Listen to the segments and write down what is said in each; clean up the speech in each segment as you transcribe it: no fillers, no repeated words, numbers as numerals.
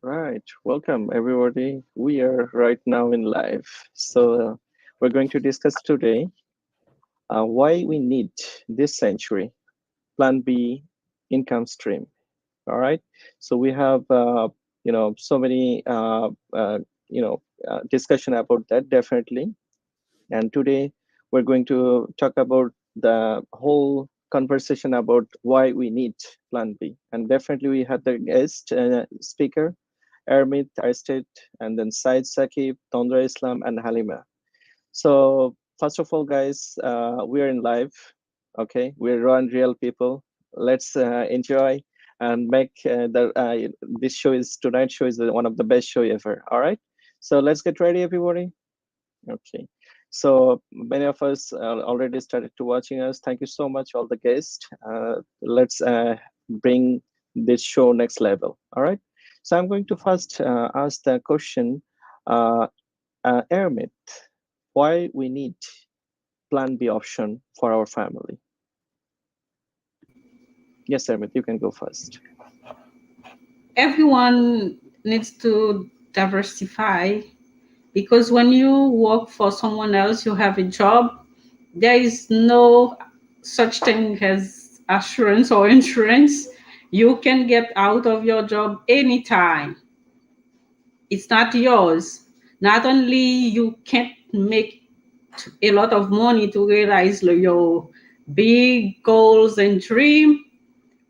Right. Welcome, everybody. We are right now in live. We're going to discuss today why we need this century Plan B income stream. All right. So we have, so many, discussion about that definitely. And today we're going to talk about the whole conversation about why we need Plan B. And definitely we had the guest speaker, Ermit Arsted, and then Said Sakib, Tondra Islam, and Halima. So first of all, guys, we are in live. Okay, we're real people. Let's enjoy and make this show is tonight's show is one of the best show ever. All right, so let's get ready, everybody. Okay, so many of us already started to watching us. Thank you so much, all the guests. Let's bring this show next level. All right. So I'm going to first ask the question, Ermit, why we need Plan B option for our family? Yes, Ermit, you can go first. Everyone needs to diversify because when you work for someone else, you have a job, there is no such thing as assurance or insurance. You can get out of your job anytime. It's not yours. Not only you can't make a lot of money to realize your big goals and dream,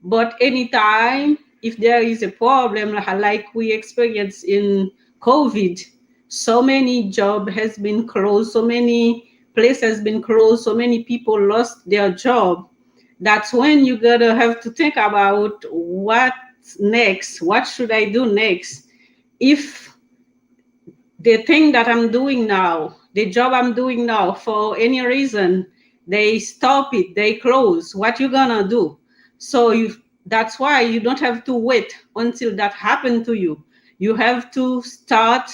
but anytime, if there is a problem like we experienced in COVID, so many job has been closed, so many places has been closed, so many people lost their job. That's when you gotta have to think about what next. What should I do next? If the thing that I'm doing now, the job I'm doing now, for any reason, they stop it, they close. What you gonna do? So that's why you don't have to wait until that happened to you. You have to start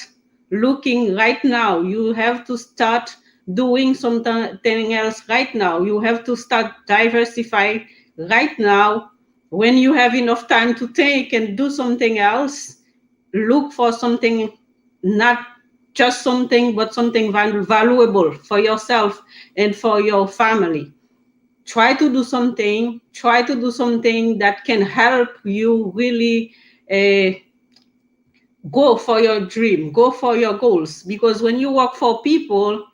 looking right now. You have to start doing something else right now. You have to start diversify right now. When you have enough time to think and do something else, look for something, not just something, but something valuable for yourself and for your family. Try to do something that can help you really uh, go for your dream, go for your goals. Because when you work for people,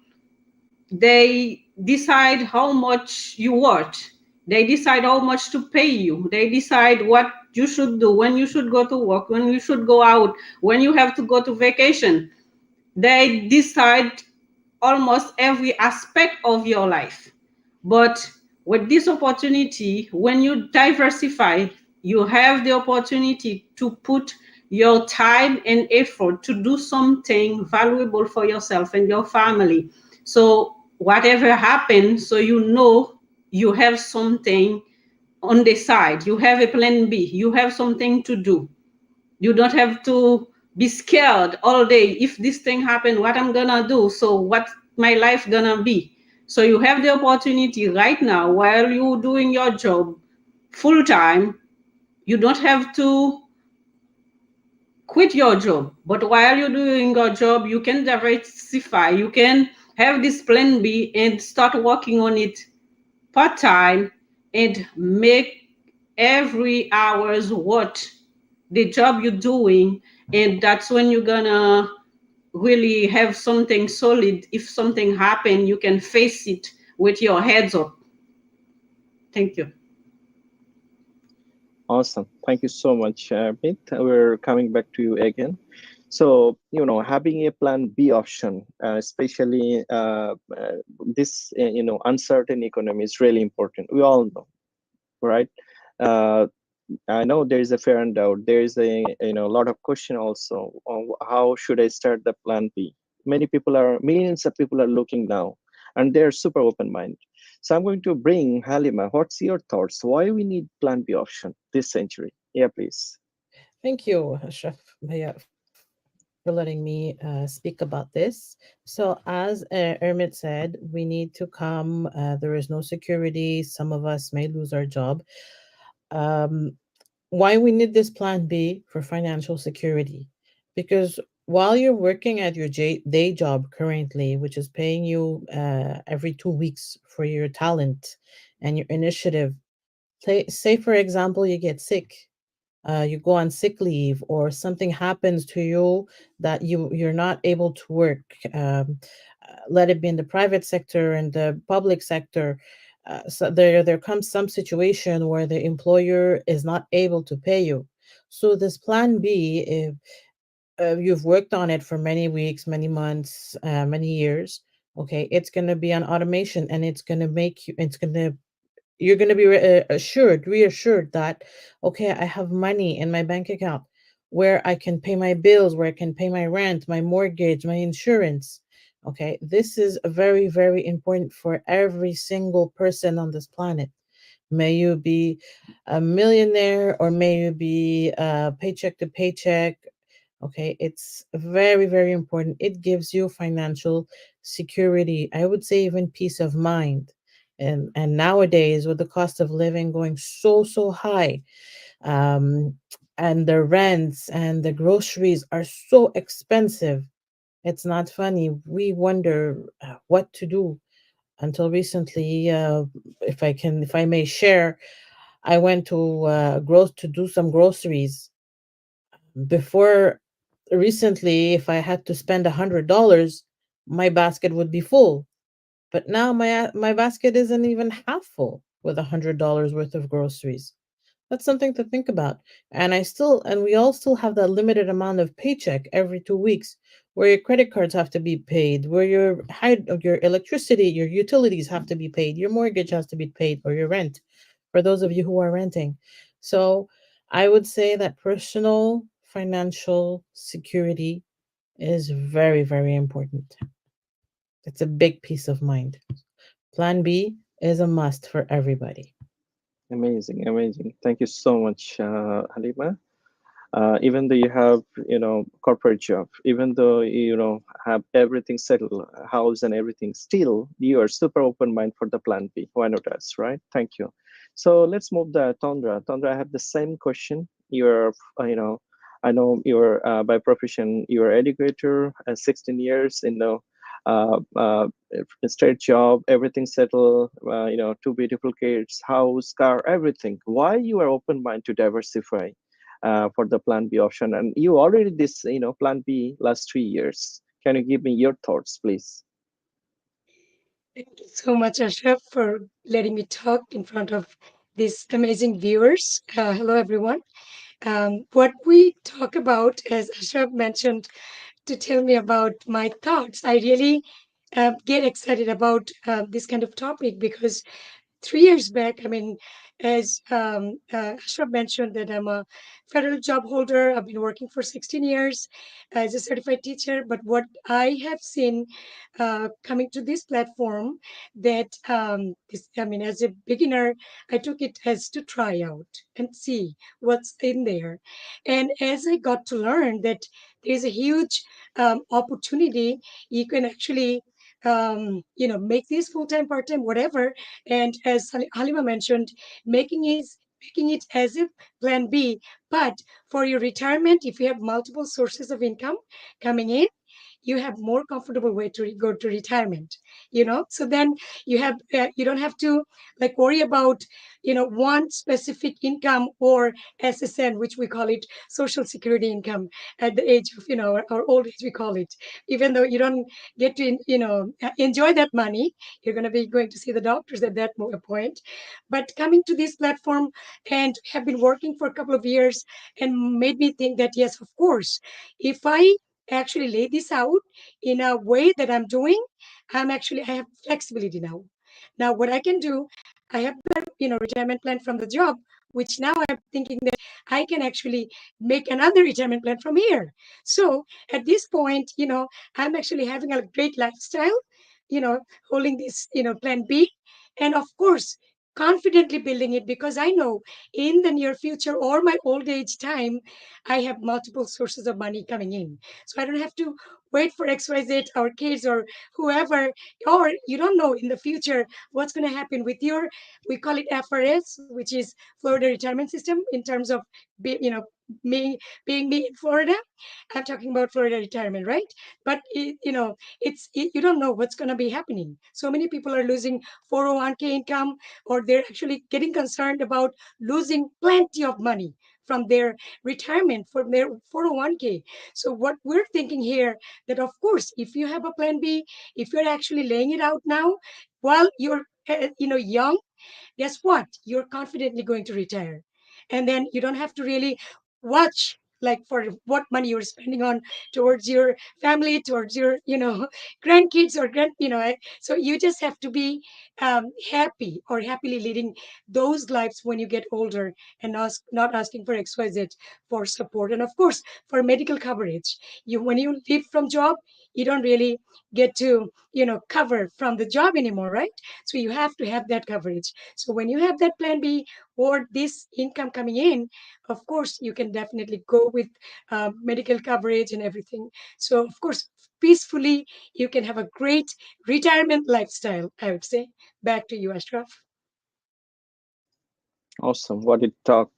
they decide how much you worth. They decide how much to pay you. They decide what you should do, when you should go to work, when you should go out, when you have to go to vacation. They decide almost every aspect of your life. But with this opportunity, when you diversify, you have the opportunity to put your time and effort to do something valuable for yourself and your family. So whatever happens, so you know you have something on the side. You have a plan B. You have something to do. You don't have to be scared all day. If this thing happen, what I'm gonna do? So what my life gonna be? So you have the opportunity right now while you doing your job full time. You don't have to quit your job, but while you're doing your job, you can diversify. You can have this plan B and start working on it part time and make every hour's what the job you're doing. And that's when you're gonna really have something solid. If something happen, you can face it with your heads up. Thank you. Awesome. Thank you so much, Ermit. We're coming back to you again. So, having a Plan B option, especially this, uncertain economy is really important. We all know, right? Uh, I know there is a fear and doubt. There is a lot of question also on how should I start the Plan B. Millions of people are looking now, and they're super open minded. So I'm going to bring Halima. What's your thoughts? Why we need Plan B option this century? Yeah, please. Thank you, Ashraf Bhaiya, for letting me speak about this. So, as Ermit said, we need to come. There is no security. Some of us may lose our job. Um, why we need this plan B for financial security. Because while you're working at your day job currently, which is paying you every 2 weeks for your talent and your initiative, say for example, you get sick, you go on sick leave, or something happens to you that you're not able to work. Let it be in the private sector and the public sector. So there comes some situation where the employer is not able to pay you. So this plan B, if you've worked on it for many weeks, many months, many years, okay, it's going to be an automation, and it's going to make you, it's going to, you're going to be reassured that, okay, I have money in my bank account where I can pay my bills, where I can pay my rent, my mortgage, my insurance. Okay, this is very, very important for every single person on this planet. May you be a millionaire or may you be paycheck to paycheck. Okay, it's very, very important. It gives you financial security. I would say even peace of mind. And nowadays, with the cost of living going so high, um, and the rents and the groceries are so expensive, it's not funny. We wonder what to do. Until recently, if I may share, I went to to do some groceries. Before recently, if I had to spend $100, my basket would be full. But now my basket isn't even half full with $100 worth of groceries. That's something to think about. And we all still have that limited amount of paycheck every 2 weeks, where your credit cards have to be paid, where your electricity, your utilities have to be paid, your mortgage has to be paid, or your rent, for those of you who are renting. So I would say that personal financial security is very, very important. It's a big peace of mind. Plan B is a must for everybody. Amazing, amazing. Thank you so much, Halima. Even though you have, corporate job, even though have everything settled, house and everything, still you are super open mind for the plan B. Why not us, right? Thank you. So let's move the Tondra. Tondra, I have the same question. You're, I know you're by profession, you're educator, 16 years in the straight job, everything settled, two beautiful kids, house, car, everything. Why you are open mind to diversify for the plan B option? And you already this, plan B last 3 years. Can you give me your thoughts, please? Thank you so much, Ashraf, for letting me talk in front of these amazing viewers. Hello, everyone. What we talk about, as Ashraf mentioned, to tell me about my thoughts, I really get excited about this kind of topic because 3 years back, I mean, as Ashraf mentioned, that I'm a federal job holder. I've been working for 16 years as a certified teacher. But what I have seen coming to this platform, that I mean, as a beginner, I took it as to try out and see what's in there. And as I got to learn that there's a huge opportunity, you can actually make these full-time, part-time, whatever. And as Halima mentioned, making it as a plan B. But for your retirement, if you have multiple sources of income coming in, you have more comfortable way to go to retirement. So then you don't have to like worry about one specific income, or SSN, which we call it social security income, at the age of or old age we call it. Even though you don't get to enjoy that money, you're going to see the doctors at that point. But coming to this platform and have been working for a couple of years, and made me think that yes, of course, if I actually lay this out in a way that I'm doing, I have flexibility now. Now what I can do, I have that retirement plan from the job, which now I'm thinking that I can actually make another retirement plan from here. So at this point, I'm actually having a great lifestyle, you know, holding this, plan B, and of course confidently building it, because I know in the near future or my old age time, I have multiple sources of money coming in. So I don't have to wait for XYZ, our kids or whoever, or you don't know in the future what's going to happen with your, we call it FRS, which is Florida Retirement System, in terms of, me being me in Florida. I'm talking about Florida retirement, right? But you don't know what's going to be happening. So many people are losing 401k income, or they're actually getting concerned about losing plenty of money from their retirement, from their 401k. So what we're thinking here, that of course, if you have a plan B, if you're actually laying it out now while you're young, guess what? You're confidently going to retire. And then you don't have to really watch like for what money you're spending on towards your family, towards your, grandkids or so you just have to be happy or happily leading those lives when you get older, and not asking for XYZ for support. And of course, for medical coverage, when you leave from job, you don't really get to, cover from the job anymore, right? So you have to have that coverage. So when you have that plan B or this income coming in, of course, you can definitely go with medical coverage and everything. So, of course, peacefully, you can have a great retirement lifestyle, I would say. Back to you, Ashraf. Awesome. What a talk.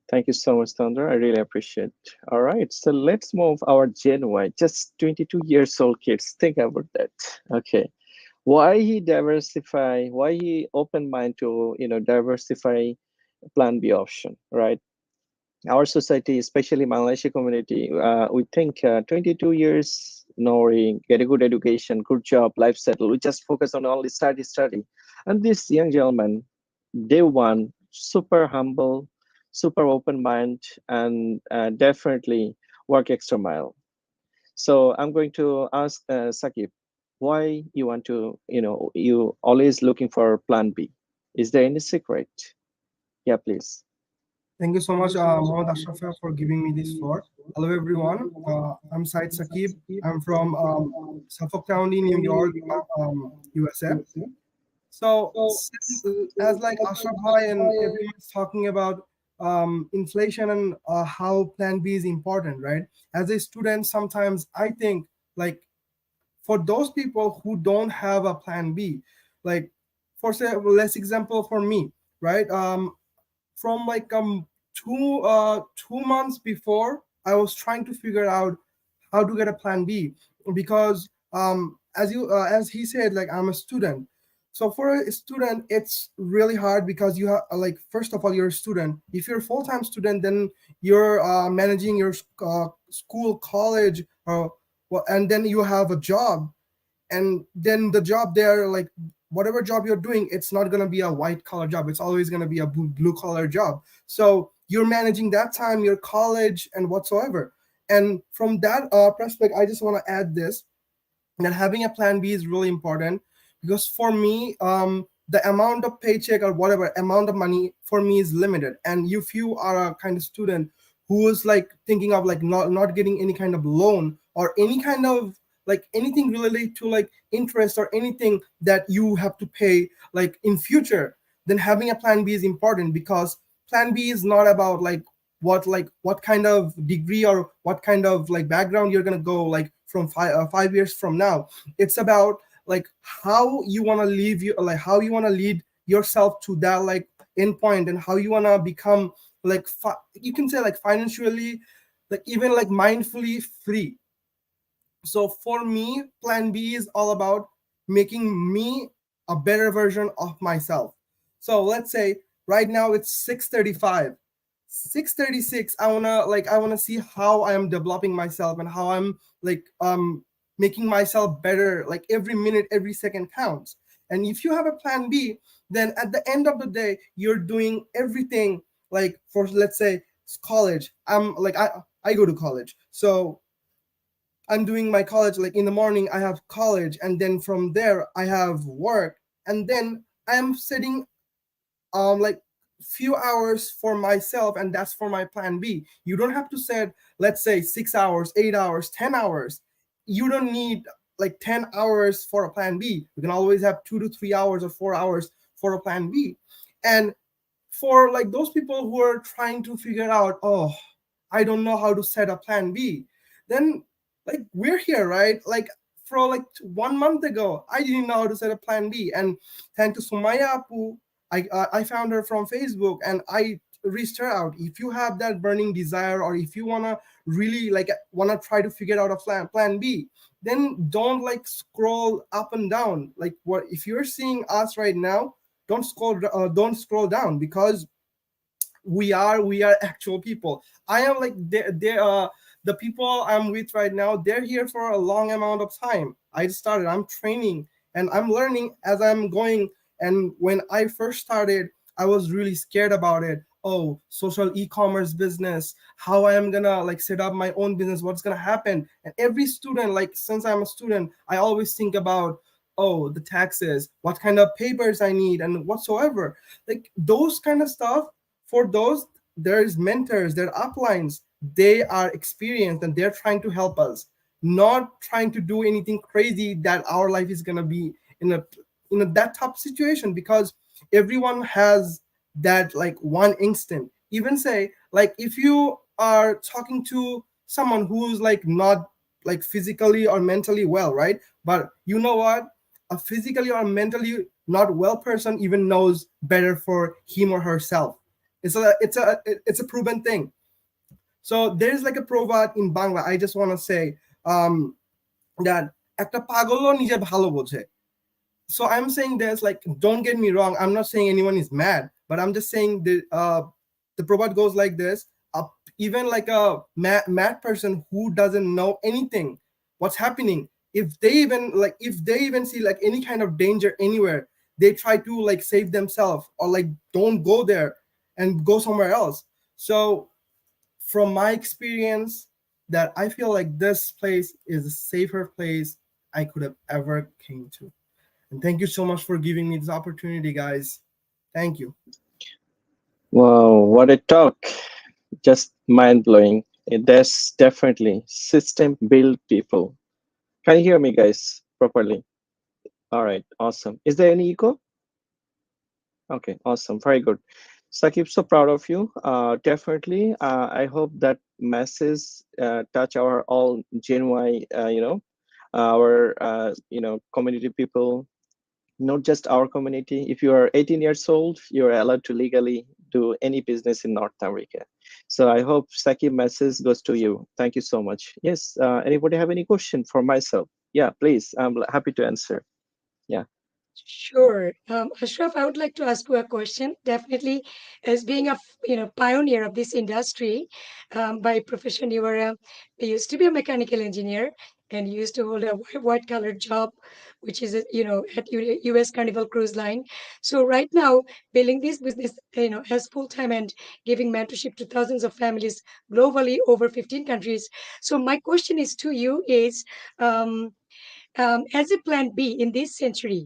Thank you so much, Sandra. I really appreciate. All right, so let's move our Gen Y, just 22 years old kids. Think about that. Okay, why he diversify? Why he open mind to diversify plan B option, right? Our society, especially Malaysia community, we think 22 years, we get a good education, good job, life settle. We just focus on only study. And this young gentleman, day one, super humble, super open mind, and definitely work extra mile. So I'm going to ask Sakib, why you want to, you always looking for plan B? Is there any secret? Yeah, please. Thank you so much, Mohammad Ashraf, for giving me this floor. Hello, everyone. I'm Said Sakib. I'm from Suffolk County, New York, USA. So, as like Ashraf Bhai and everyone's talking about inflation and how Plan B is important, right? As a student, sometimes I think like for those people who don't have a Plan B, like for say, let's example for me, right? From like 2 months before, I was trying to figure out how to get a plan B, because as he said, like I'm a student. So for a student, it's really hard because you have like, first of all, you're a student. If you're a full-time student, then you're managing your school, college, well, and then you have a job, and then the job there, like whatever job you're doing, it's not going to be a white collar job, it's always going to be a blue collar job. So you're managing that time, your college and whatsoever. And from that perspective, I just want to add this, that having a plan B is really important, because for me, the amount of paycheck or whatever amount of money for me is limited. And if you are a kind of student who is like thinking of like not getting any kind of loan or any kind of like anything related to like interest or anything that you have to pay like in future, then having a plan B is important, because plan B is not about what kind of degree or what kind of like background you're gonna go like from 5 years from now. It's about like how you want to live you like how you want to lead yourself to that like end point, and how you want to become like you can say like financially, like even like mindfully free. So for me, plan B is all about making me a better version of myself. So let's say right now it's 6:35. 6:36, I wanna see how I am developing myself and how I'm like making myself better. Like every minute, every second counts. And if you have a plan B, then at the end of the day, you're doing everything like for, let's say, college. I go to college. So I'm doing my college, like in the morning I have college, and then from there I have work, and then I'm sitting like few hours for myself, and that's for my plan B. You don't have to set, let's say, 6 hours, 8 hours, 10 hours. You don't need like 10 hours for a plan B. You can always have 2 to 3 hours or 4 hours for a plan B. And for like those people who are trying to figure out, oh, I don't know how to set a plan B, then like we're here, right? Like for like 1 month ago, I didn't know how to set a plan B, and thanks to Sumaya Apu, I found her from Facebook, and I reached her out. If you have that burning desire, or if you wanna really like wanna try to figure out a plan B, then don't like scroll up and down. Like what if you're seeing us right now? Don't scroll down, because we are actual people. I am like the people I'm with right now, they're here for a long amount of time. I just started, I'm training and I'm learning as I'm going. And when I first started, I was really scared about it. Oh, social e-commerce business, how I am gonna like set up my own business, what's gonna happen. And every student, like since I'm a student, I always think about, oh, the taxes, what kind of papers I need and whatsoever, like those kind of stuff. For those, there's mentors, there are uplines, they are experienced and they're trying to help us, not trying to do anything crazy that our life is going to be in a that tough situation, because everyone has that like one instant. Even say like if you are talking to someone who's like not like physically or mentally well, right? But you know what, a physically or mentally not well person even knows better for him or herself. It's a proven thing. So there's like a proverb in Bangla. I just want to say um, that একটা পাগলও নিজের ভালো বোঝে. So I'm saying this, like, don't get me wrong, I'm not saying anyone is mad, but I'm just saying the proverb goes like this. Even like a mad person who doesn't know anything what's happening, if they even see like any kind of danger anywhere, they try to like save themselves, or like don't go there and go somewhere else. So from my experience, that I feel like this place is a safer place I could have ever came to. And thank you so much for giving me this opportunity, guys. Thank you. Wow, what a talk. Just mind blowing. There's definitely system build people. Can you hear me, guys, properly? All right, awesome. Is there any echo? Okay, awesome. Very good. Sakib, so proud of you. Definitely. I hope that message touch our all genuine, our, community people, not just our community. If you are 18 years old, you're allowed to legally do any business in North America. So I hope Sakib message goes to you. Thank you so much. Yes. Anybody have any question for myself? Yeah, please. I'm happy to answer. Yeah. Sure. Ashraf, I would like to ask you a question. Definitely, as being a pioneer of this industry, by profession, you used to be a mechanical engineer, and you used to hold a white collar job, which is at U.S. Carnival Cruise Line. So right now, building this business as full time and giving mentorship to thousands of families globally over 15 countries. So my question is to you is. As a plan B in this century,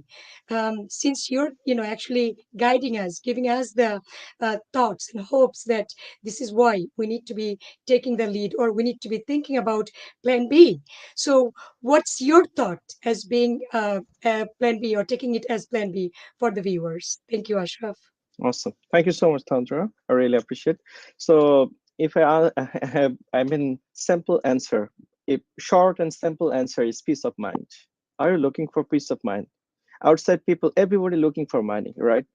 since you're actually guiding us, giving us the thoughts and hopes that this is why we need to be taking the lead, or we need to be thinking about plan B. So what's your thought as being plan B, or taking it as plan B for the viewers? Thank you, Ashraf. Awesome. Thank you so much, Tantra. I really appreciate. So if I have, I mean, simple answer. A short and simple answer is peace of mind. Are you looking for peace of mind? Outside people, everybody looking for money, right?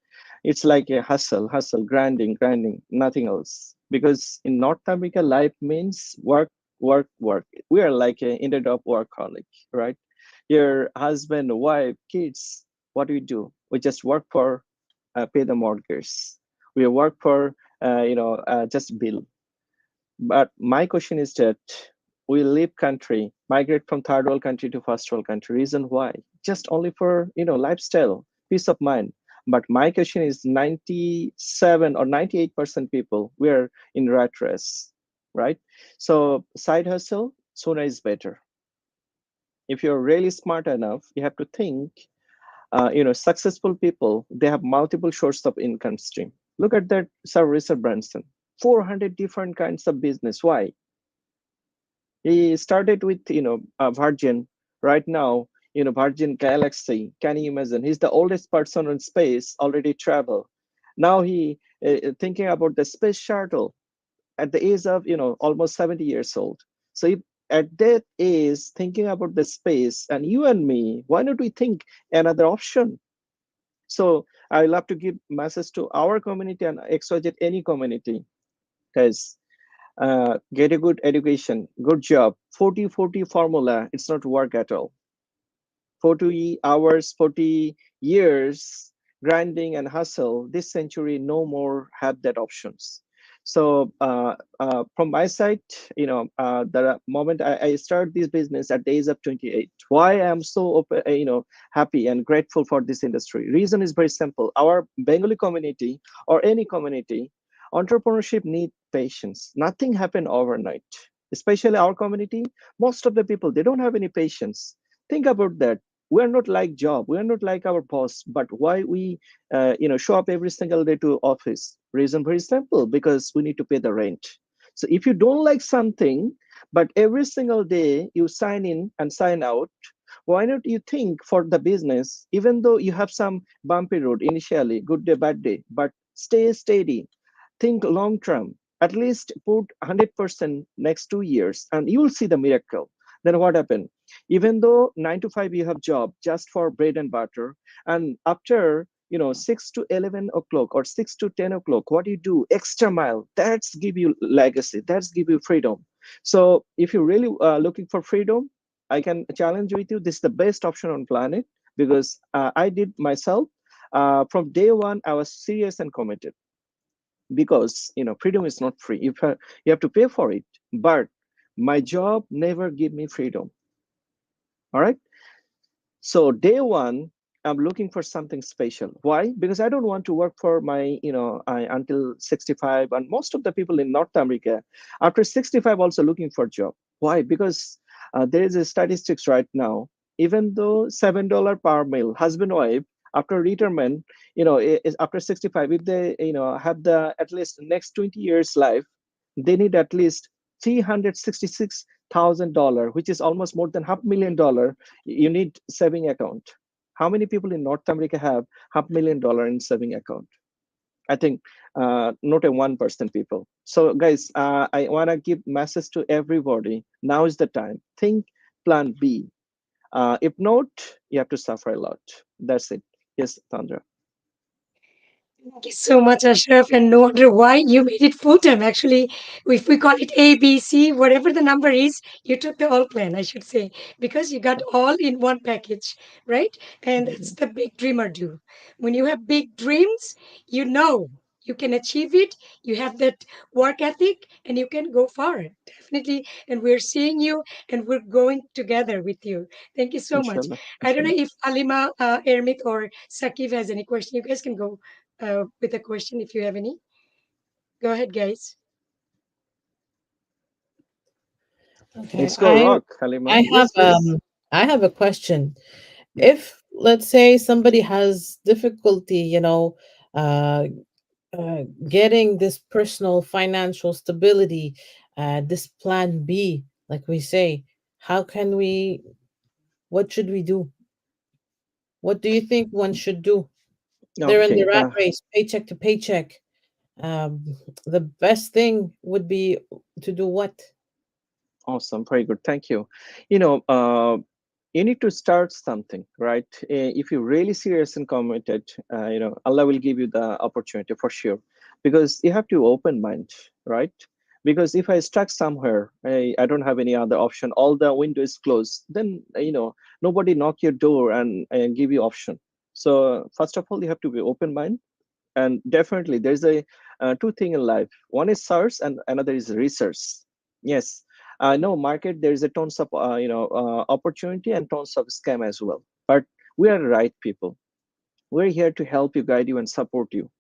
It's like a hustle, grinding, nothing else. Because in North America, life means work, work, work. We are like a ended up workaholic, right? Your husband, wife, kids, what do we do? We just work for pay the mortgage. We work for just bill. But my question is that we leave country, migrate from third world country to first world country. Reason why? Just only for lifestyle, peace of mind. But my question is 97 or 98% people we are in rat race, right? So side hustle sooner is better. If you're really smart enough, you have to think successful people, they have multiple sources of income stream. Look at that Sir Richard Branson, 400 different kinds of business. Why? He started with Virgin. Right now, Virgin Galaxy. Can you imagine? He's the oldest person in space, already travel. Now he thinking about the space shuttle at the age of almost 70 years old. So if at that age, thinking about the space, and you and me, why not we think another option? So I love to give message to our community and XYZ any community, guys. Get a good education, good job. 40-40 formula, it's not work at all. 40 hours, 40 years grinding and hustle, this century no more have that options. So from my side, the moment I start this business at the age of 28, why I'm so happy and grateful for this industry. Reason is very simple. Our Bengali community or any community, entrepreneurship need patience. Nothing happen overnight. Especially our community, most of the people, they don't have any patience. Think about that. We are not like job, we are not like our boss, but why we show up every single day to office? Reason very simple, because we need to pay the rent. So if you don't like something, but every single day you sign in and sign out, why not you think for the business, even though you have some bumpy road initially, good day bad day, but stay steady, think long term, at least put 100% next 2 years and you will see the miracle. Then what happened? Even though 9 to 5 you have job just for bread and butter, and after 6 to 11 o'clock or 6 to 10 o'clock, what you do extra mile, that's give you legacy, that's give you freedom. So if you're really looking for freedom, I can challenge with you, this is the best option on planet, because I did myself. From day one I was serious and committed, because freedom is not free. You have to pay for it. But my job never give me freedom. All right. So day one, I'm looking for something special. Why? Because I don't want to work for my, until 65. And most of the people in North America, after 65, also looking for job. Why? Because there is a statistics right now. Even though $7 per meal, husband wife, after retirement, after 65, if they, have the at least next 20 years life, they need at least $366,000, which is almost more than $500,000. You need saving account. How many people in North America have $500,000 in saving account? I think not a 1% people. So guys, I want to give message to everybody. Now is the time. Think plan B. If not, you have to suffer a lot. That's it. Yes, Tandra. Thank you so much, Ashraf. And no wonder why you made it full time. Actually, if we call it A, B, C, whatever the number is, you took the all plan, I should say, because you got all in one package, right? And that's the big dreamer do. When you have big dreams, you know you can achieve it. You have that work ethic and you can go far. Definitely. And we're seeing you and we're going together with you. Thank you so much. Inshallah. I don't know Inshallah. if Alima, Ermik, or Sakif has any question. You guys can go with a question if you have any. Go ahead, guys. Okay, Let's go rock, Halima. I have Yes, please. I have a question. Yeah. If let's say somebody has difficulty, uh, getting this personal financial stability, this plan B, like we say, how can we? What should we do? What do you think one should do? They're in the Okay. rat race, paycheck to paycheck. Um, the best thing would be to do what? Awesome. Very good. Thank you. You know, you need to start something, right? If you're really serious and committed, Allah will give you the opportunity for sure, because you have to open mind, right? Because if I stuck somewhere, I don't have any other option, all the window is closed, then nobody knock your door and give you option. So first of all, you have to be open mind. And definitely there's a two thing in life. One is search and another is research. Yes, I know market, there is a tons of opportunity and tons of scam as well, but we are the right people. We're here to help you, guide you, and support you.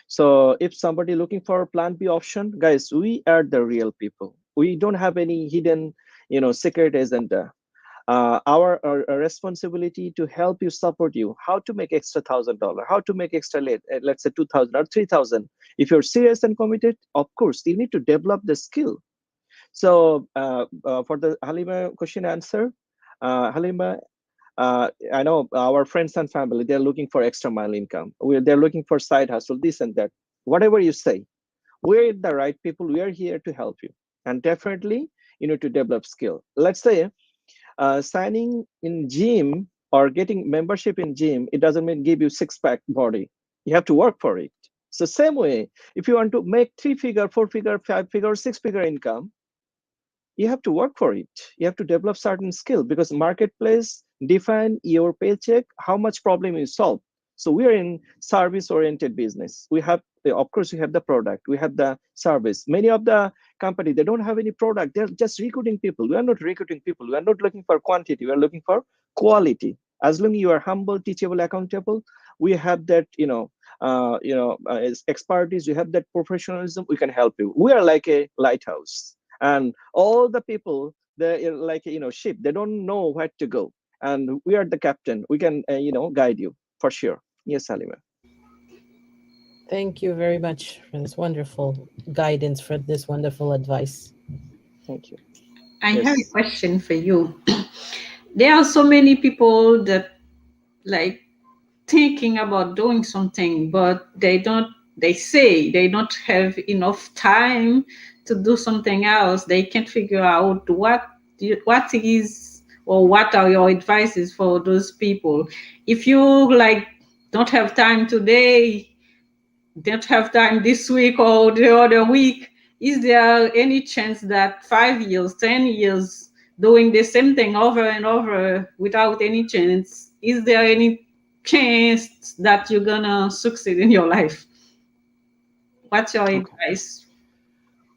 So if somebody looking for a plan B option, guys, we are the real people. We don't have any hidden secret agenda. Our responsibility to help you, support you, how to make extra $1,000, how to make extra late, let's say 2,000 or 3,000. If you're serious and committed, of course you need to develop the skill. So for the Halima question answer, Halima, I know our friends and family, they're looking for extra mile income. They're looking for side hustle, this and that. Whatever you say, we're the right people. We are here to help you. And definitely, you need to develop skill. Let's say signing in gym or getting membership in gym, it doesn't mean give you six-pack body. You have to work for it. So same way, if you want to make 3-figure, 4-figure, 5-figure, 6-figure income, you have to work for it. You have to develop certain skill, because marketplace define your paycheck, how much problem you solve. So we are in service oriented business. We have, of course, we have the product, we have the service. Many of the company, they don't have any product, they're just recruiting people. We are not recruiting people, we are not looking for quantity, we are looking for quality. As long as you are humble, teachable, accountable, we have that, expertise, we have that professionalism, we can help you. We are like a lighthouse, and all the people, they're like ship, they don't know where to go, and we are the captain, we can guide you for sure. Yes, Halima. Thank you very much for this wonderful guidance, for this wonderful advice. Thank you. I have a Yes. question for you. There are so many people that like thinking about doing something, but they say they don't have enough time to do something else. They can't figure out what is, or what are your advices for those people. If you like don't have time today, don't have time this week or the other week, is there any chance that 5 years, 10 years doing the same thing over and over without any chance, is there any chance that you're gonna succeed in your life? What's your Okay. advice?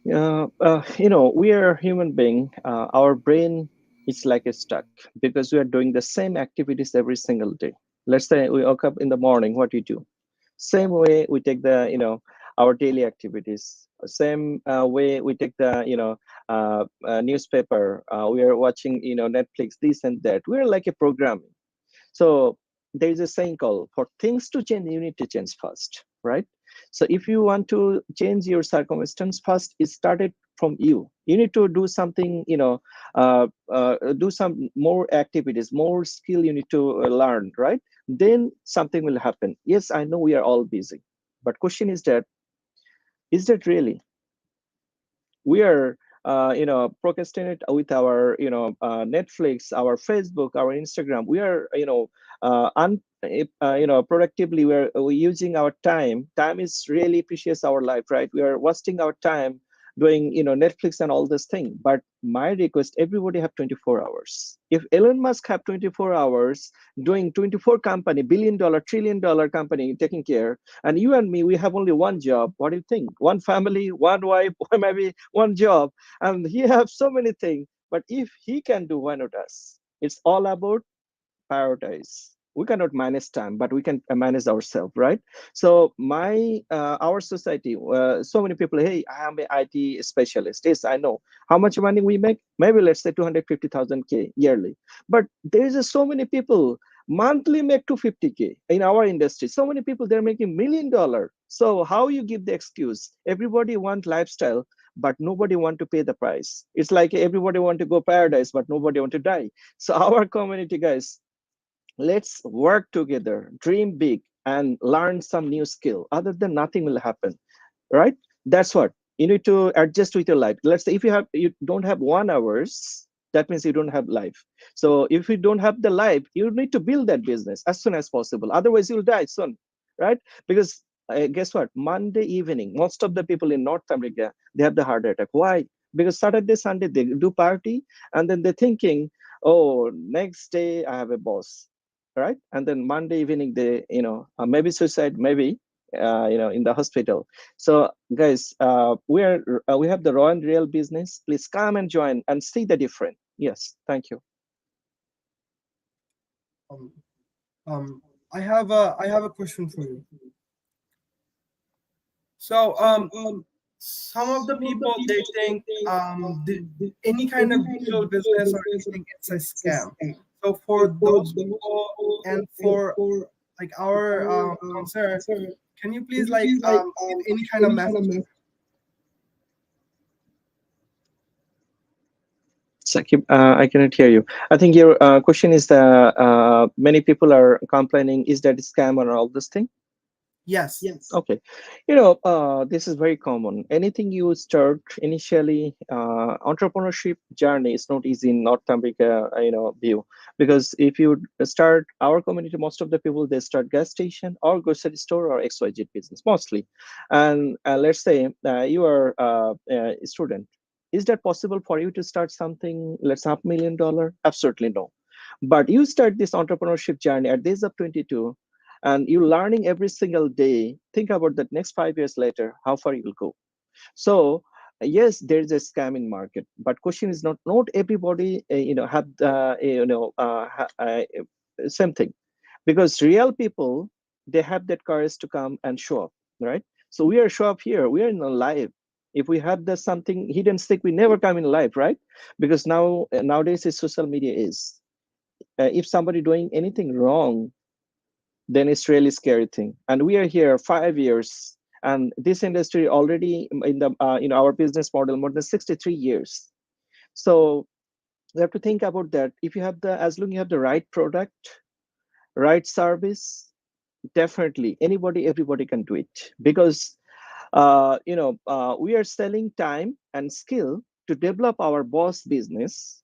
We are human being. Our brain is like a stuck, because we are doing the same activities every single day. Let's say we woke up in the morning, what we do? Same way we take the, our daily activities. Same way we take the, newspaper. We are watching, Netflix, this and that. We are like a programming. So there is a saying called, for things to change, you need to change first, right? So if you want to change your circumstance first, it started from you. You need to do something, do some more activities, more skill you need to learn, right? Then something will happen. Yes, I know we are all busy, but question is that really? We are procrastinate with our Netflix, our Facebook, our Instagram. We are productively, we're using our time is really precious, our life, right? We are wasting our time doing Netflix and all this thing. But my request, everybody have 24 hours. If Elon Musk have 24 hours doing 24 company, $1 billion, $1 trillion company taking care, and you and me, we have only one job, what do you think? One family, one wife, or maybe one job, and he have so many things. But if he can do, why not us? It's all about prioritize. We cannot manage time, but we can manage ourselves, right? So our society, so many people, hey, I am an IT specialist. Yes, I know how much money we make. Maybe let's say 250,000 yearly. But there is so many people monthly make 250K in our industry. So many people, they're making $1 million. So how you give the excuse? Everybody want lifestyle, but nobody want to pay the price. It's like everybody want to go paradise, but nobody want to die. So our community, guys, let's work together, dream big, and learn some new skill. Other than nothing will happen, right? That's what you need to adjust with your life. Let's say if you don't have 1 hours, that means you don't have life. So if you don't have the life, you need to build that business as soon as possible. Otherwise, you'll die soon, right? Because guess what? Monday evening, most of the people in North America, they have the heart attack. Why? Because Saturday, Sunday, they do party, and then they're thinking, oh, next day I have a boss, right? And then Monday evening, they, maybe suicide, maybe, in the hospital. So guys, we have the raw and real business. Please come and join and see the difference. Yes, thank you. I have a question for you. So some of the people, they think any kind of digital business or anything, it's a scam. So for those people and for like our concern, can you please give any kind of message? Sakib, I cannot hear you. I think your question is many people are complaining, is that a scam or all this thing? Yes. Okay, this is very common. Anything you start initially, entrepreneurship journey is not easy in North America, view, because if you start our community, most of the people they start gas station or grocery store or XYZ business mostly, and let's say you are a student. Is that possible for you to start something? Let's $500,000. Absolutely no. But you start this entrepreneurship journey at the age of 22 and you're learning every single day. Think about that next 5 years later, how far you'll go. So yes, there is a scam in market, but question is not everybody have the same thing, because real people they have that courage to come and show up, right? So we are show up here, we are in a live. If we have the something hidden stick, we never come in live, right? Because nowadays is social media is, if somebody doing anything wrong, then it's really scary thing. And we are here 5 years, and this industry already in the our business model more than 63 years. So we have to think about that. If you have the, as long you have the right product, right service, definitely anybody everybody can do it. Because we are selling time and skill to develop our boss business.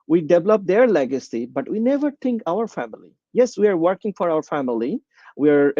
We develop their legacy, but we never think our family. Yes, we are working for our family, we are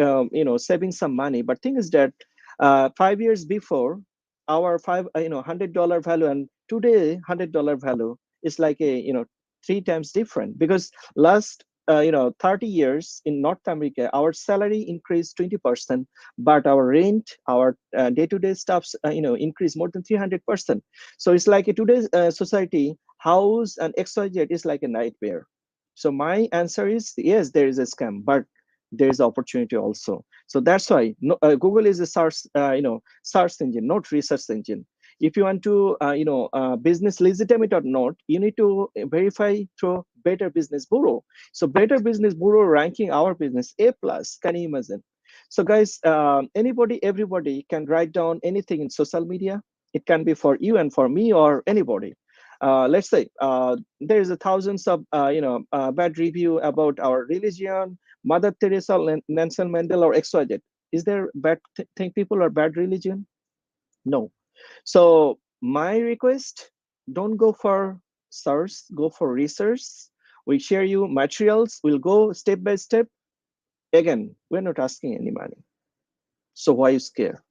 saving some money, but thing is that 5 years before, our $100 value and today $100 value is like a three times different. Because last 30 years in North America, our salary increased 20%, but our rent, our day-to-day stuffs increased more than 300%. So it's like a today's society, house and XYZ is like a nightmare. So my answer is yes, there is a scam, but there is opportunity also. So that's why no, Google is a search engine, not research engine. If you want to business legitimate or not, you need to verify through Better Business Bureau. So Better Business Bureau ranking our business A plus. Can you imagine? So guys, anybody, everybody can write down anything in social media. It can be for you and for me or anybody. Let's say there is a thousands of bad review about our religion, Mother Teresa, Nelson Mandela, or XYZ. Is there bad thing people or bad religion? No. So my request: don't go for search, go for research. We share you materials. We'll go step by step. Again, we're not asking any money. So why you scare?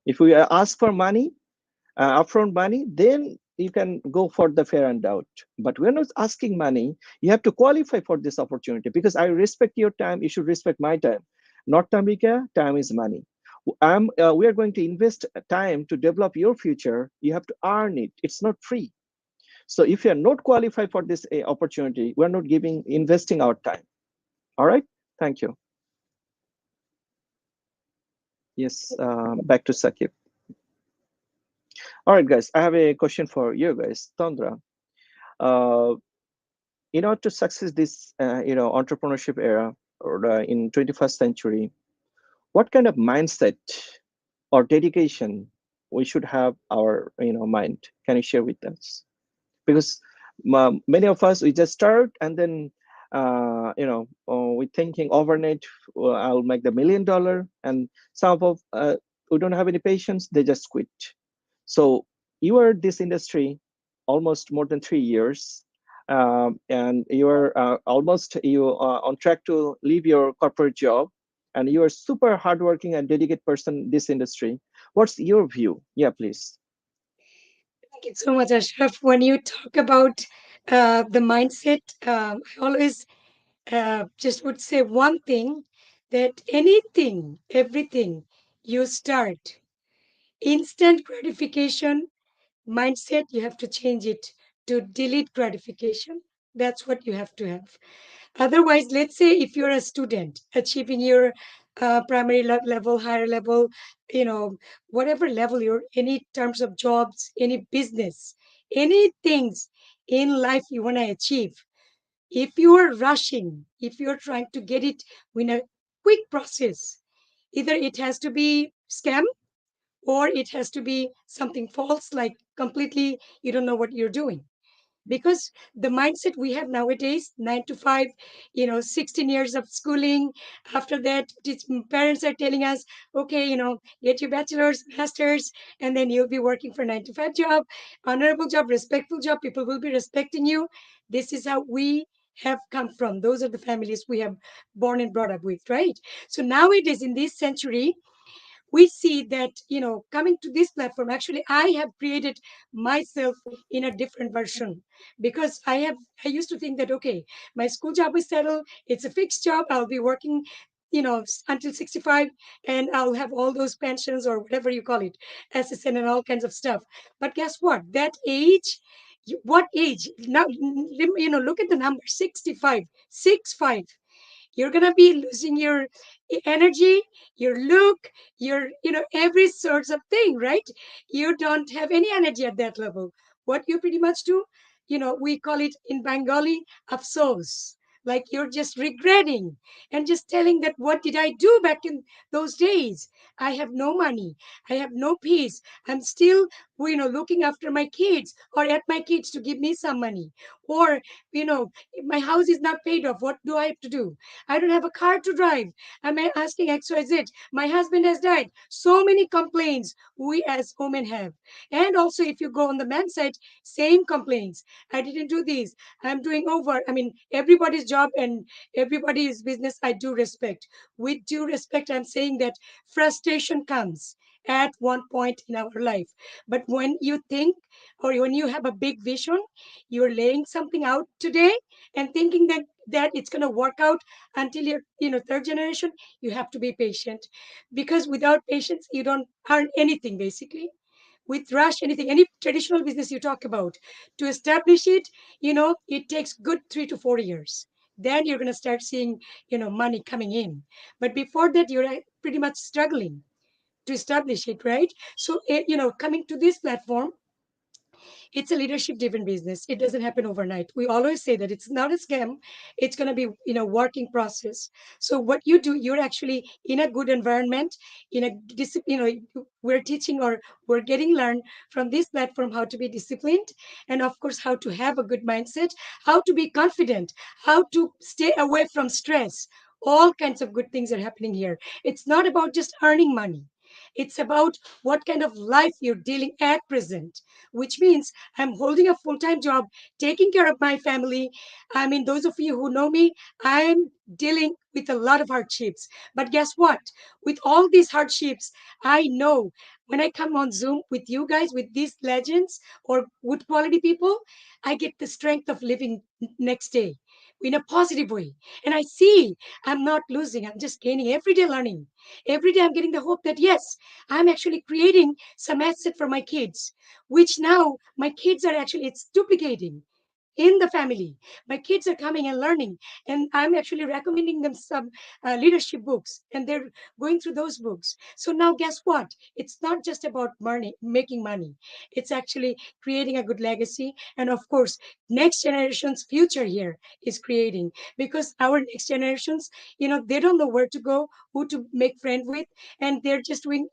If we ask for money, upfront money, then you can go for the fair and doubt. But we're not asking money. You have to qualify for this opportunity, because I respect your time. You should respect my time. North America, time is money. We are going to invest time to develop your future. You have to earn it. It's not free. So if you are not qualified for this opportunity, we're not investing our time. All right. Thank you. Yes. Back to Sakib. All right, guys. I have a question for you guys. Tandra, uh, in order to success this entrepreneurship era, or in 21st century, what kind of mindset or dedication we should have our mind? Can you share with us? Because many of us, we just start and then we thinking overnight, I'll make the $1 million, and some of who don't have any patience, they just quit. So you are this industry almost more than 3 years, and you are almost on track to leave your corporate job, and you are super hardworking and dedicated person in this industry. What's your view? Yeah, please. Thank you so much, Ashraf. When you talk about the mindset, I always just would say one thing, that anything, everything you start, instant gratification mindset, you have to change it to delete gratification. That's what you have to have. Otherwise, let's say if you're a student achieving your primary level, higher level, whatever level you're, any terms of jobs, any business, any things in life you want to achieve, if you are rushing, if you're trying to get it in a quick process, either it has to be scam or it has to be something false, like completely you don't know what you're doing. because the mindset we have nowadays, 9 to 5, 16 years of schooling. After that, parents are telling us, okay, get your bachelor's, master's, and then you'll be working for 9 to 5 job, honorable job, respectful job. People will be respecting you. This is how we have come from. Those are the families we have born and brought up with, right? So nowadays, in this century, we see that, coming to this platform, actually I have created myself in a different version, because I used to think that, okay, my school job is settled, it's a fixed job, I'll be working, until 65, and I'll have all those pensions or whatever you call it, SSN and all kinds of stuff. But guess what, that age, what age now, look at the number 65, 65. You're gonna be losing your energy, your look, your, every sorts of thing, right? You don't have any energy at that level. What you pretty much do, we call it in Bengali afsos, like you're just regretting and just telling that, what did I do back in those days? I have no money, I have no peace, I'm still, looking after my kids, or at my kids to give me some money, or, you know my house is not paid off, what do I have to do? I don't have a car to drive. I'm asking XYZ. My husband has died. So many complaints we as women have. And also, if you go on the men's side, same complaints. I didn't do this. I'm doing over. I mean, everybody's job and everybody's business, I do respect. With due respect, I'm saying that frustration comes at one point in our life. But when you think, or when you have a big vision, you're laying something out today and thinking that it's going to work out until you're, third generation. You have to be patient, because without patience you don't earn anything, basically. With rush, anything, any traditional business you talk about, to establish it, it takes good 3 to 4 years. Then you're going to start seeing, money coming in. But before that, you're pretty much struggling to establish it, right? So, coming to this platform, it's a leadership driven business. It doesn't happen overnight. We always say that it's not a scam. It's going to be, working process. So what you do, you're actually in a good environment, in a discipline, we're teaching, or we're getting learned from this platform how to be disciplined, and of course how to have a good mindset, how to be confident, how to stay away from stress. All kinds of good things are happening here. It's not about just earning money. It's about what kind of life you're dealing at present, which means I'm holding a full time job, taking care of my family. I mean, those of you who know me, I'm dealing with a lot of hardships. But guess what? With all these hardships, I know when I come on Zoom with you guys, with these legends or good quality people, I get the strength of living next day in a positive way. And I see I'm not losing, I'm just gaining every day learning. Every day I'm getting the hope that, yes, I'm actually creating some asset for my kids, which now my kids are actually, it's duplicating in the family. My kids are coming and learning, and I'm actually recommending them some leadership books, and they're going through those books. So now, guess what? It's not just about money, making money. It's actually creating a good legacy, and of course, next generation's future here is creating, because our next generations, they don't know where to go, who to make friend with, and they're just doing.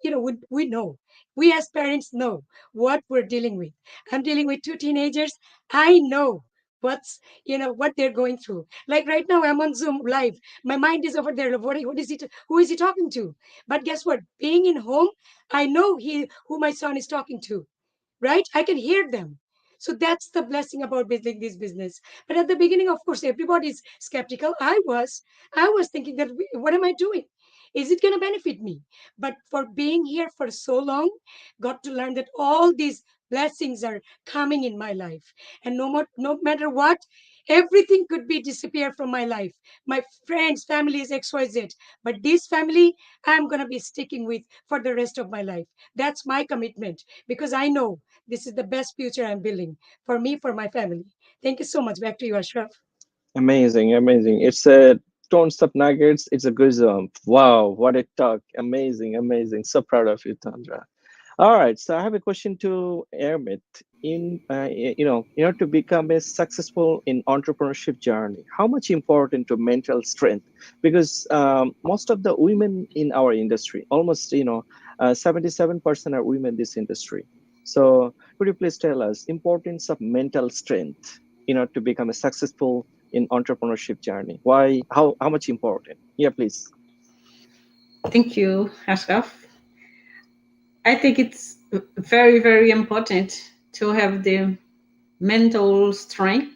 We know. We as parents know what we're dealing with. I'm dealing with two teenagers. I know what's what they're going through. Like right now, I'm on Zoom live. My mind is over there. What is it? Who is he talking to? But guess what? Being in home, I know who my son is talking to, right? I can hear them. So that's the blessing about building this business. But at the beginning, of course, everybody's skeptical. I was thinking that, what am I doing? Is it going to benefit me? But for being here for so long, got to learn that all these blessings are coming in my life. And no matter what, everything could be disappear from my life. My friends, families, XYZ. But this family, I'm going to be sticking with for the rest of my life. That's my commitment, because I know this is the best future I'm building for me, for my family. Thank you so much. Back to you, Ashraf. Amazing, amazing. It's a tons of nuggets. It's a goosebump. Wow, what a talk. Amazing, amazing. So proud of you, Tandra. All right, so I have a question to Ermit. In order to become a successful in entrepreneurship journey, how much important to mental strength? Because most of the women in our industry, almost 77% are women in this industry. So could you please tell us importance of mental strength in order to become a successful in entrepreneurship journey? Why, how much important? Yeah, please. Thank you, Ashraf. I think it's very, very important to have the mental strength.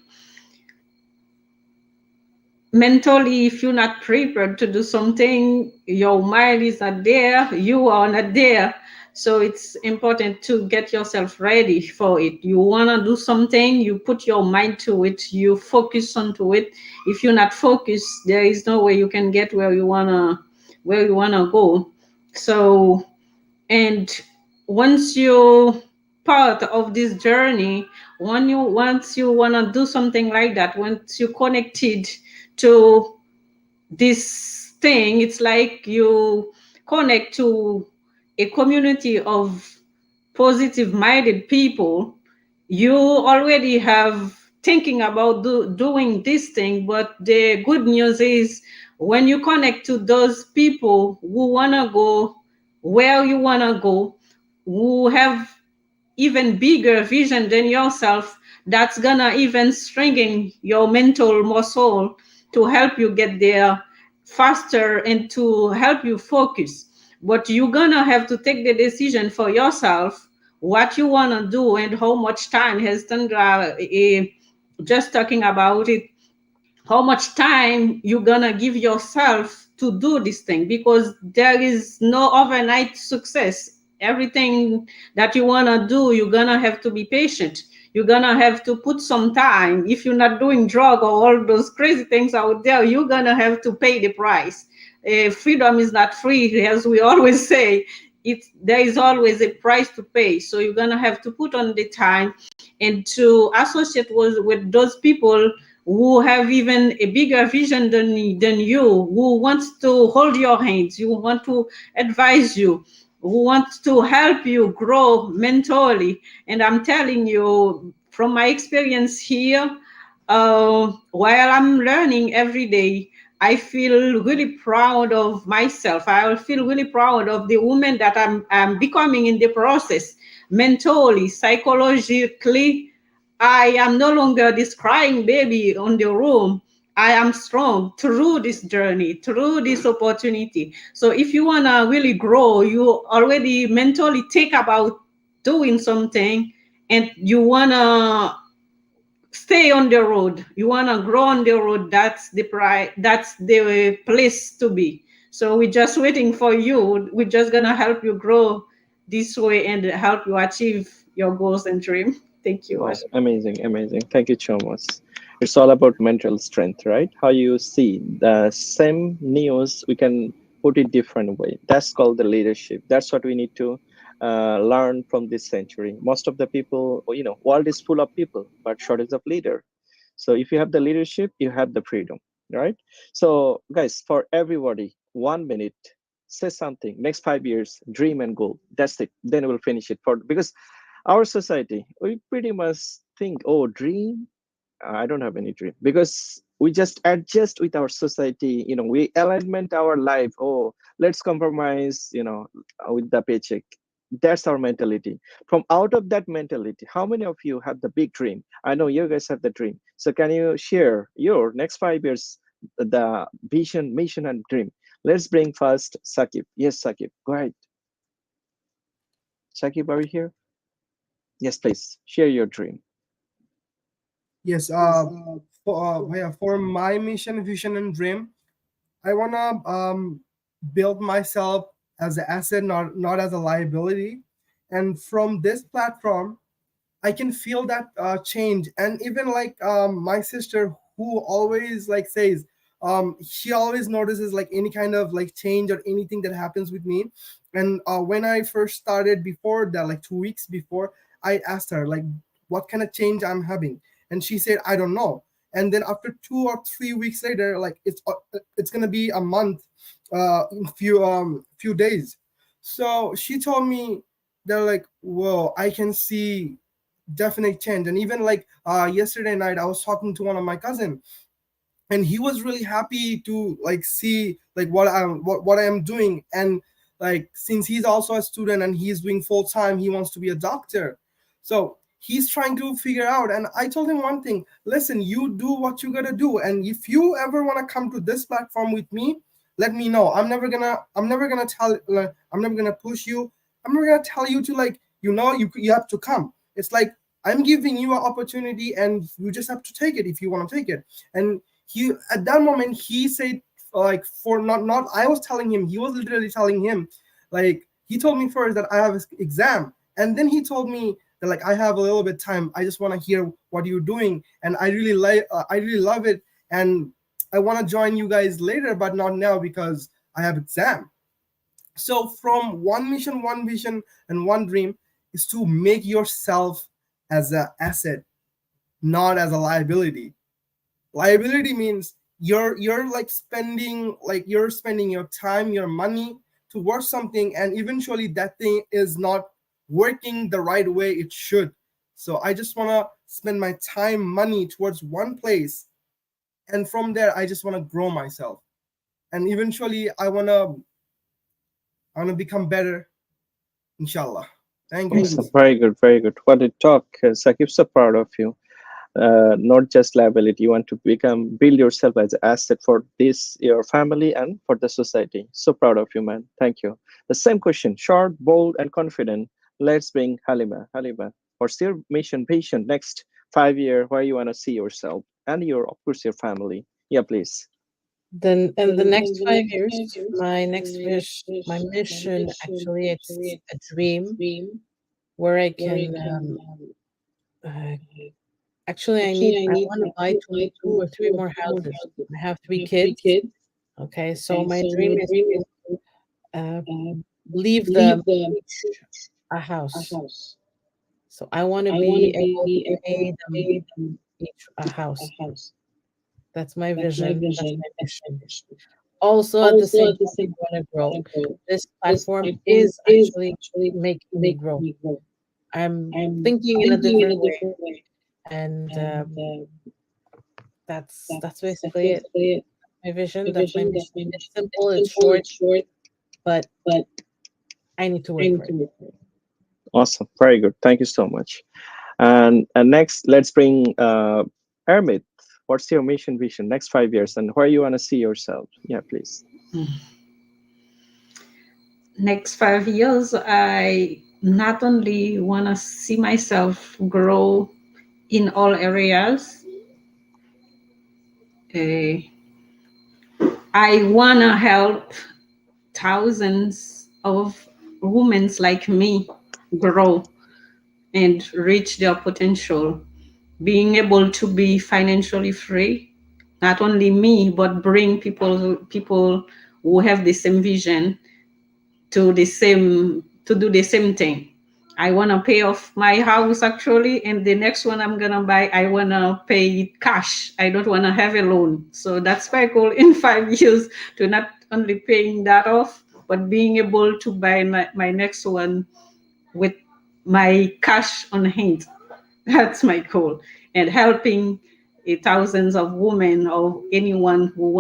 Mentally, if you're not prepared to do something, your mind is not there, you are not there. So it's important to get yourself ready for it. You want to do something, you put your mind to it, you focus onto it. If you're not focused, there is no way you can get where you wanna go. So, and once you part of this journey, once you want to do something like that, once you connected to this thing, it's like you connect to a community of positive minded people. You already have thinking about doing this thing, but the good news is when you connect to those people who want to go where you want to go, who have even bigger vision than yourself, that's gonna even strengthen your mental muscle to help you get there faster and to help you focus. But you're gonna have to take the decision for yourself what you want to do and how much time. Has Tandra just talking about it, how much time you're gonna give yourself to do this thing, because there is no overnight success. Everything that you want to do, you're gonna have to be patient, you're gonna have to put some time. If you're not doing drug or all those crazy things out there, you're gonna have to pay the price. Freedom is not free, as we always say. There is always a price to pay, so you're gonna have to put on the time and to associate with those people who have even a bigger vision than you, who wants to hold your hands, who want to advise you, who wants to help you grow mentally. And I'm telling you, from my experience here, while I'm learning every day, I feel really proud of myself. I feel really proud of the woman that I'm becoming in the process, mentally, psychologically. I am no longer this crying baby on the room. I am strong through this journey, through this opportunity. So if you want to really grow, you already mentally think about doing something, and you want to stay on the road, you want to grow on the road, that's the place to be. So we're just waiting for you. We're just going to help you grow this way and help you achieve your goals and dream. Thank you. Wow, amazing, amazing. Thank you so much. It's all about mental strength, right? How you see the same news, we can put it different way. That's called the leadership. That's what we need to learn from this century. Most of the people, world is full of people, but shortage of leader. So if you have the leadership, you have the freedom, right? So guys, for everybody, 1 minute, say something. Next 5 years, dream and goal. That's it. Then we'll finish it for because our society, we pretty much think, oh, dream, I don't have any dream, because we just adjust with our society. We alignment our life. Oh, let's compromise, with the paycheck. That's our mentality. From out of that mentality, how many of you have the big dream? I know you guys have the dream. So can you share your next 5 years, the vision, mission, and dream? Let's bring first Sakib. Yes, Sakib, go ahead. Sakib, are you here? Yes, please share your dream. Yes. For my mission, vision, and dream, I wanna build myself as an asset, not as a liability. And from this platform, I can feel that change. And even like my sister, who always like says, she always notices like any kind of like change or anything that happens with me. And when I first started, before that, like 2 weeks before, I asked her like what kind of change I'm having, and she said I don't know. And then after 2 or 3 weeks later, like it's gonna be a month, in few days. So she told me that like, whoa, I can see definite change. And even like yesterday night, I was talking to one of my cousin, and he was really happy to like see like what I am doing. And like since he's also a student and he's doing full time, he wants to be a doctor. So he's trying to figure out, and I told him one thing: listen, you do what you gotta do, and if you ever want to come to this platform with me, let me know. I'm never gonna tell, like, I'm never gonna push you. I'm never gonna tell you to, like, you have to come. It's like I'm giving you an opportunity and you just have to take it if you want to take it. And he, at that moment, he said, like, for not I was telling him, he was literally telling him, like, he told me first that I have an exam, and then he told me that, like, I have a little bit time, I just want to hear what you're doing, and I really like, I really love it, and I want to join you guys later, but not now because I have exam. So from one mission, one vision, and one dream is to make yourself as an asset, not as a liability. Liability means you're like you're spending your time, your money towards something, and eventually that thing is not working the right way it should. So I just want to spend my time, money towards one place, and from there I just want to grow myself, and eventually I want to become better, inshallah. Thank you. Awesome. Very good. Very good. What a talk. Sakib, so proud of you. Not just liability. You want to build yourself as an asset for this, your family, and for the society. So proud of you, man. Thank you. The same question, short, bold, and confident. Let's bring Halima. Halima, what's your mission, vision, next 5 year, where you want to see yourself and of course, your family? Yeah, please. Then in the next 5 years, my my mission, actually, it's a dream where I can uh, actually I want to buy two or three more houses. I have 3 kids. Okay, so my dream is to uh, leave them each a house. So I want to be able to pay them each a house. That's my vision. That's my mission. Also, at the same time, I want to grow. This platform is actually making me grow. I'm thinking in a different way, and that's basically it. My vision. That's my mission. It's simple. It's short, but I need to work for it. Awesome. Very good. Thank you so much. And next, let's bring Ermit. What's your mission, vision, next 5 years, and where you want to see yourself? Yeah, please. Next 5 years, I not only want to see myself grow in all areas, I want to help thousands of women like me grow and reach their potential, being able to be financially free, not only me, but bring people who have the same vision to do the same thing. I want to pay off my house actually, and the next one I'm gonna buy, I want to pay it cash. I don't want to have a loan. So that's my goal in 5 years, to not only paying that off, but being able to buy my next one with my cash on hand. That's my goal, and helping thousands of women or anyone who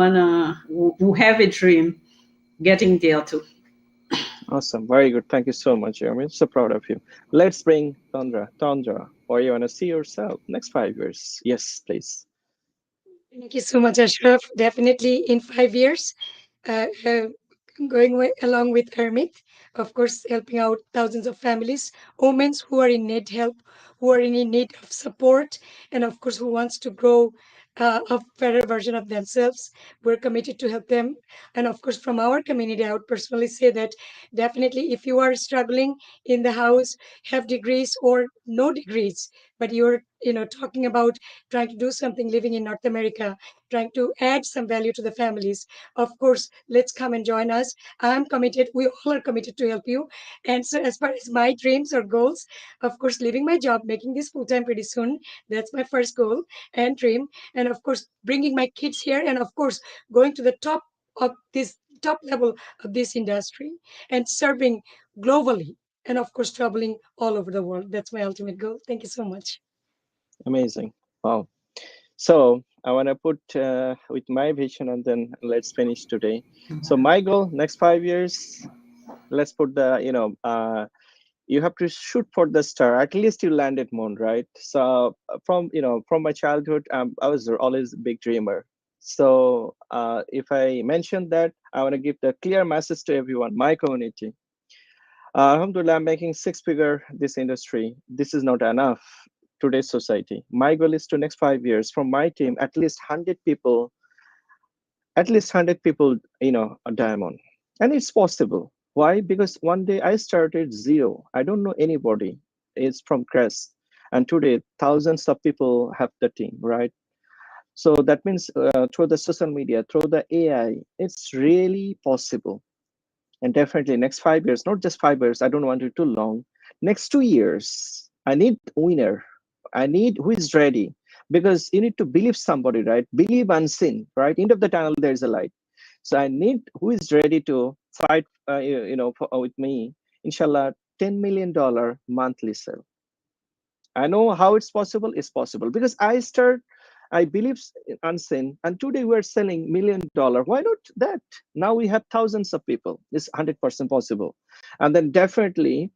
have a dream getting there too. Awesome. Very good. Thank you so much, Jeremy. So proud of you. Let's bring Tandra. Tandra, where you want to see yourself next 5 years? Yes, please. Thank you so much, Ashraf. Definitely in 5 years, uh, uh, along with Hermit, of course, helping out thousands of families, women who are in need help, who are in need of support, and of course, who wants to grow a better version of themselves. We're committed to help them. And of course, from our community, I would personally say that definitely if you are struggling in the house, have degrees or no degrees, but you're talking about trying to do something living in North America, trying to add some value to the families, of course, let's come and join us. I'm committed. We all are committed to help you. And so, as far as my dreams or goals, of course, leaving my job, making this full time pretty soon, that's my first goal and dream. And of course, bringing my kids here, and of course, going to the top level of this industry and serving globally. And of course, traveling all over the world. That's my ultimate goal. Thank you so much. Amazing. Wow. So I want to put with my vision, and then let's finish today. So my goal next 5 years, let's put the, you have to shoot for the star. At least you land at moon, right? So from my childhood, I was always a big dreamer. So if I mention that, I want to give the clear message to everyone, my community. Alhamdulillah, I'm making 6-figure this industry. This is not enough today's society. My goal is to next 5 years from my team, at least 100 people, a diamond. And it's possible. Why? Because one day I started zero. I don't know anybody. It's from crash. And today, thousands of people have the team, right? So that means through the social media, through the AI, it's really possible. And definitely next 5 years, not just 5 years, I don't want it too long. Next 2 years, I need winner. I need who is ready, because you need to believe somebody, right? Believe unseen, right? End of the tunnel, there's a light. So I need who is ready to fight, with me. Inshallah, $10 million monthly sale. I know how it's possible. It's possible because I believe in unseen, and today we're selling $1 million. Why not that? Now we have thousands of people. It's 100% possible. And then definitely,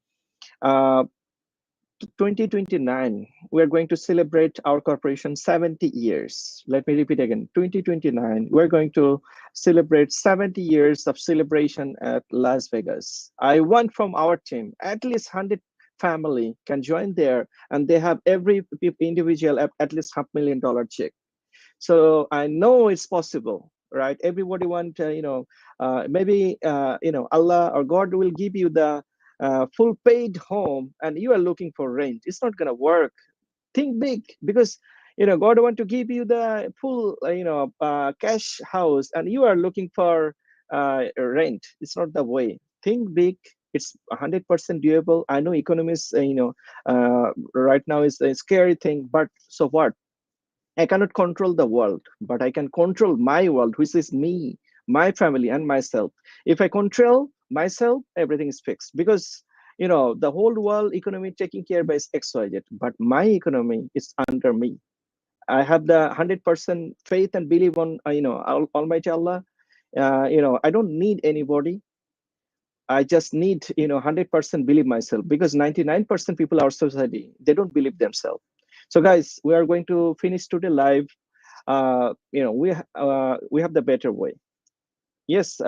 2029, we're going to celebrate our corporation 70 years. Let me repeat again, 2029, we're going to celebrate 70 years of celebration at Las Vegas. I want from our team, at least 100 family can join there, and they have every individual at least $500,000 check. So I know it's possible, right? Everybody want, maybe, Allah or God will give you the full paid home, and you are looking for rent. It's not gonna work. Think big, because God want to give you the full, cash house, and you are looking for rent. It's not the way. Think big. It's 100% doable. I know economists, right now is a scary thing, but so what? I cannot control the world, but I can control my world, which is me, my family, and myself. If I control myself, everything is fixed, because the whole world economy taken care by XYZ, but my economy is under me. I have the 100% faith and belief on Almighty Allah. I don't need anybody. I just need 100% believe myself, because 99% people our society, they don't believe themselves. So guys, we are going to finish today live. We have the better way. Yes,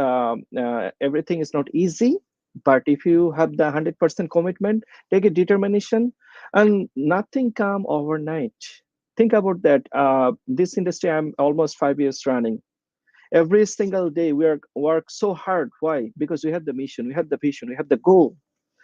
everything is not easy, but if you have the 100% commitment, take a determination, and nothing come overnight. Think about that. This industry, I'm almost 5 years running. Every single day we work so hard. Why? Because we have the mission, we have the vision, we have the goal.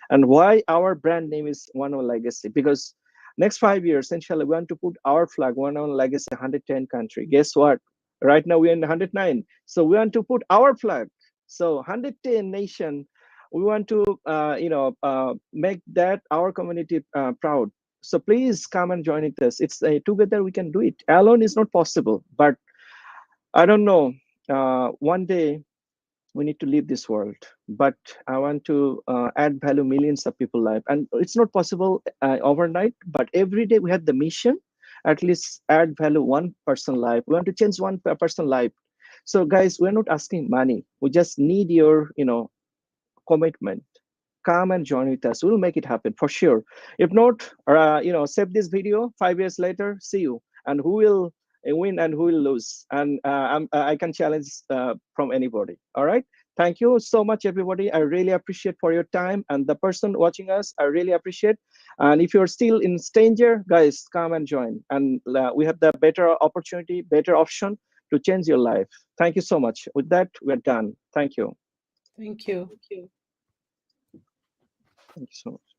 And why our brand name is One One Legacy? Because next 5 years, inshallah, we want to put our flag, One One Legacy, 110 country. Guess what? Right now we're in 109. So we want to put our flag. So 110 nation, we want to make that our community proud. So please come and join with us. It's together we can do it. Alone is not possible. But I don't know. One day we need to leave this world, but I want to add value millions of people's life, and it's not possible overnight, but every day we have the mission, at least add value one person life. We want to change one person life. So guys, we're not asking money. We just need your commitment. Come and join with us. We'll make it happen for sure. If not, save this video 5 years later, see you, and who will win and who will lose. And I can challenge from anybody. All right. Thank you so much, everybody. I really appreciate for your time, and the person watching us, I really appreciate. And if you're still in stranger, guys, come and join. And we have the better opportunity, better option to change your life. Thank you so much. With that, we're done. Thank you. Thank you. Thank you so much.